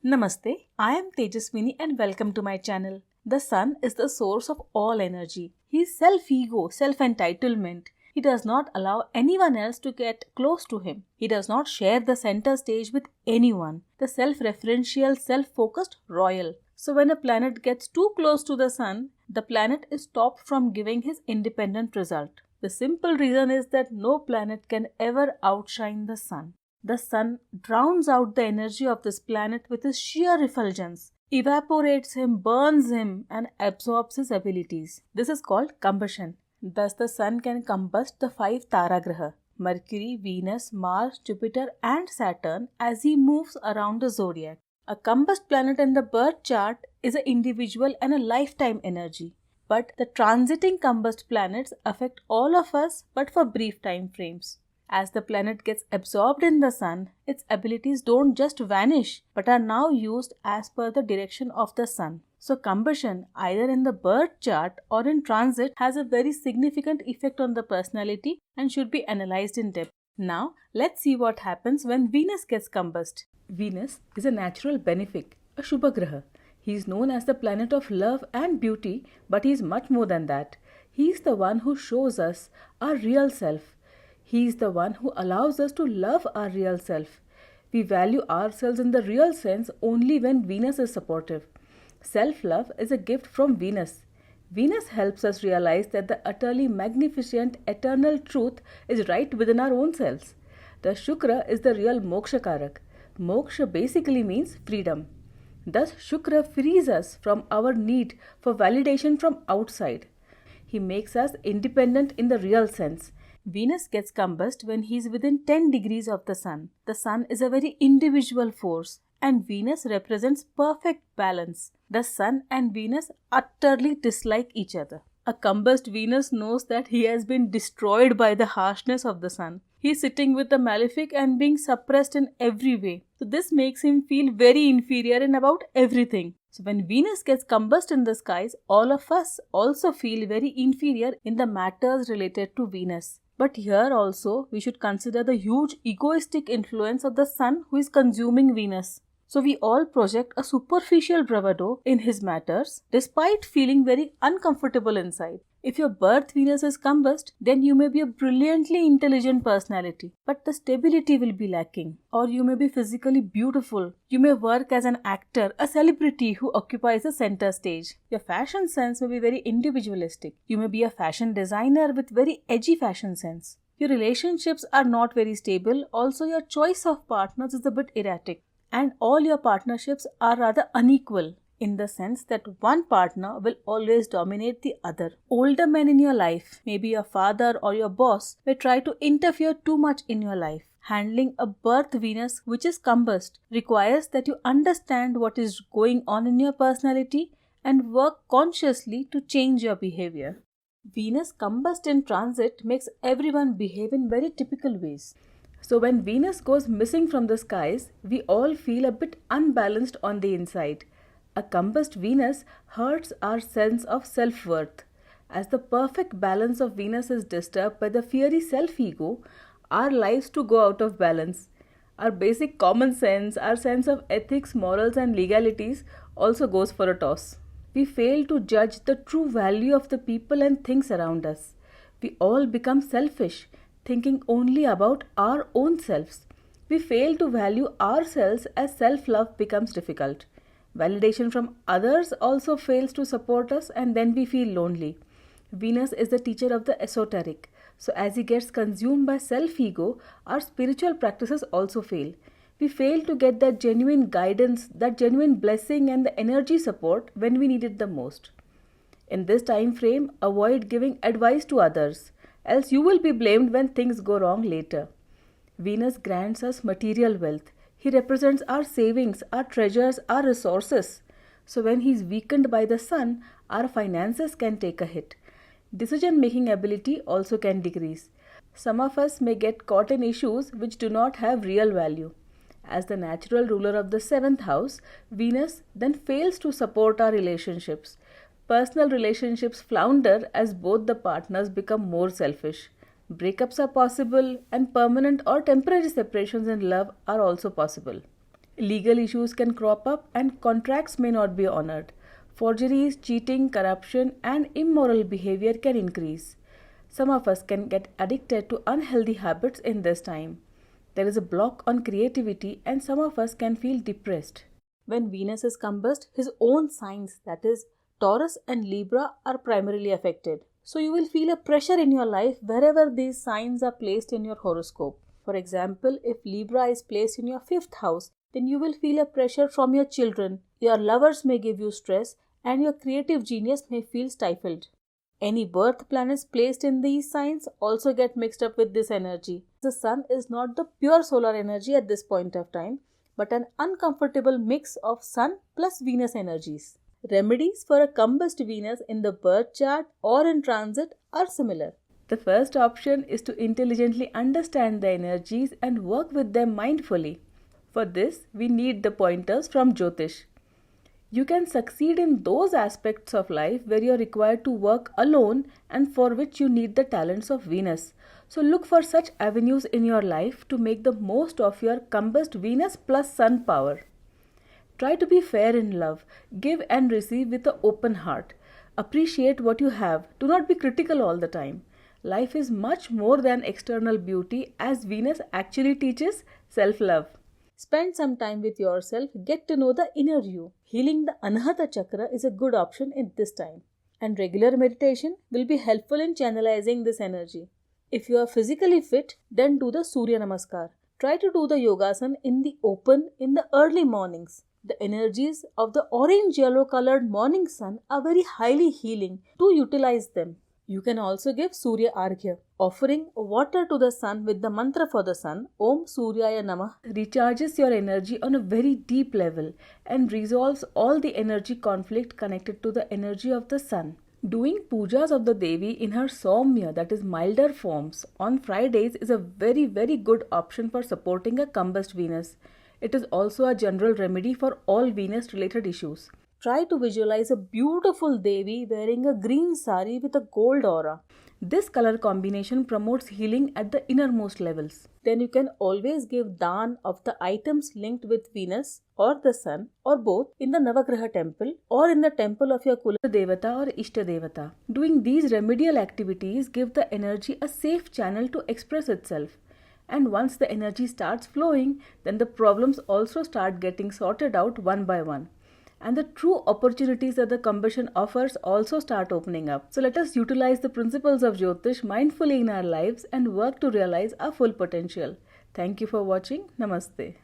Namaste, I am Tejaswini and welcome to my channel. The sun is the source of all energy. He is self-ego, self-entitlement. He does not allow anyone else to get close to him. He does not share the center stage with anyone. The self-referential, self-focused royal. So when a planet gets too close to the sun, the planet is stopped from giving his independent result. The simple reason is that no planet can ever outshine the sun. The sun drowns out the energy of this planet with his sheer effulgence, evaporates him, burns him, and absorbs his abilities. This is called combustion. Thus, the sun can combust the 5 Tara Graha, Mercury, Venus, Mars, Jupiter, and Saturn as he moves around the zodiac. A combust planet in the birth chart is an individual and a lifetime energy. But the transiting combust planets affect all of us but for brief time frames. As the planet gets absorbed in the sun, its abilities don't just vanish but are now used as per the direction of the sun. So combustion, either in the birth chart or in transit, has a very significant effect on the personality and should be analyzed in depth. Now, let's see what happens when Venus gets combust. Venus is a natural benefic, a Shubha Graha. He is known as the planet of love and beauty, but he is much more than that. He is the one who shows us our real self. He is the one who allows us to love our real self. We value ourselves in the real sense only when Venus is supportive. Self-love is a gift from Venus. Venus helps us realize that the utterly magnificent eternal truth is right within our own selves. The Shukra is the real Moksha Karak. Moksha basically means freedom. Thus, Shukra frees us from our need for validation from outside. He makes us independent in the real sense. Venus gets combust when he is within 10 degrees of the sun. The sun is a very individual force and Venus represents perfect balance. The sun and Venus utterly dislike each other. A combust Venus knows that he has been destroyed by the harshness of the sun. He is sitting with the malefic and being suppressed in every way. So this makes him feel very inferior in about everything. So when Venus gets combust in the skies, all of us also feel very inferior in the matters related to Venus. But here also we should consider the huge egoistic influence of the sun who is consuming Venus. So we all project a superficial bravado in his matters despite feeling very uncomfortable inside. If your birth Venus is combust, then you may be a brilliantly intelligent personality, but the stability will be lacking. Or you may be physically beautiful. You may work as an actor, a celebrity who occupies the center stage. Your fashion sense may be very individualistic. You may be a fashion designer with very edgy fashion sense. Your relationships are not very stable. Also, your choice of partners is a bit erratic. And all your partnerships are rather unequal, in the sense that one partner will always dominate the other. Older men in your life, maybe your father or your boss, may try to interfere too much in your life. Handling a birth Venus which is combust requires that you understand what is going on in your personality and work consciously to change your behavior. Venus combust in transit makes everyone behave in very typical ways. So when Venus goes missing from the skies, we all feel a bit unbalanced on the inside. A combust Venus hurts our sense of self-worth. As the perfect balance of Venus is disturbed by the fiery self-ego, our lives too go out of balance. Our basic common sense, our sense of ethics, morals and legalities also goes for a toss. We fail to judge the true value of the people and things around us. We all become selfish, thinking only about our own selves. We fail to value ourselves as self-love becomes difficult. Validation from others also fails to support us and then we feel lonely. Venus is the teacher of the esoteric. So as he gets consumed by self-ego, our spiritual practices also fail. We fail to get that genuine guidance, that genuine blessing and the energy support when we need it the most. In this time frame, avoid giving advice to others, else you will be blamed when things go wrong later. Venus grants us material wealth. He represents our savings, our treasures, our resources. So when he is weakened by the sun, our finances can take a hit. Decision-making ability also can decrease. Some of us may get caught in issues which do not have real value. As the natural ruler of the 7th house, Venus then fails to support our relationships. Personal relationships flounder as both the partners become more selfish. Breakups are possible and permanent or temporary separations in love are also possible. Legal issues can crop up and contracts may not be honored. Forgeries, cheating, corruption, and immoral behavior can increase. Some of us can get addicted to unhealthy habits in this time. There is a block on creativity, and some of us can feel depressed. When Venus is combust, his own signs, that is, Taurus and Libra, are primarily affected. So you will feel a pressure in your life wherever these signs are placed in your horoscope. For example, if Libra is placed in your 5th house, then you will feel a pressure from your children, your lovers may give you stress, and your creative genius may feel stifled. Any birth planets placed in these signs also get mixed up with this energy. The sun is not the pure solar energy at this point of time, but an uncomfortable mix of sun plus Venus energies. Remedies for a combust Venus in the birth chart or in transit are similar. The first option is to intelligently understand the energies and work with them mindfully. For this, we need the pointers from Jyotish. You can succeed in those aspects of life where you are required to work alone and for which you need the talents of Venus. So look for such avenues in your life to make the most of your combust Venus plus Sun power. Try to be fair in love, give and receive with an open heart. Appreciate what you have, do not be critical all the time. Life is much more than external beauty, as Venus actually teaches self-love. Spend some time with yourself, get to know the inner you. Healing the Anahata Chakra is a good option in this time. And regular meditation will be helpful in channelizing this energy. If you are physically fit, then do the Surya Namaskar. Try to do the Yogasana in the open in the early mornings. The energies of the orange-yellow colored morning sun are very highly healing. Do utilize them. You can also give Surya Arghya. Offering water to the sun with the mantra for the sun, Om Suryaya Namah, recharges your energy on a very deep level and resolves all the energy conflict connected to the energy of the sun. Doing pujas of the Devi in her Saumya, that is milder forms, on Fridays is a very good option for supporting a combust Venus. It is also a general remedy for all Venus related issues. Try to visualize a beautiful Devi wearing a green sari with a gold aura. This color combination promotes healing at the innermost levels. Then you can always give daan of the items linked with Venus or the sun or both in the Navagraha temple or in the temple of your Kula Devata or Ishta Devata. Doing these remedial activities give the energy a safe channel to express itself. And once the energy starts flowing, then the problems also start getting sorted out one by one. And the true opportunities that the combustion offers also start opening up. So let us utilize the principles of Jyotish mindfully in our lives and work to realize our full potential. Thank you for watching. Namaste.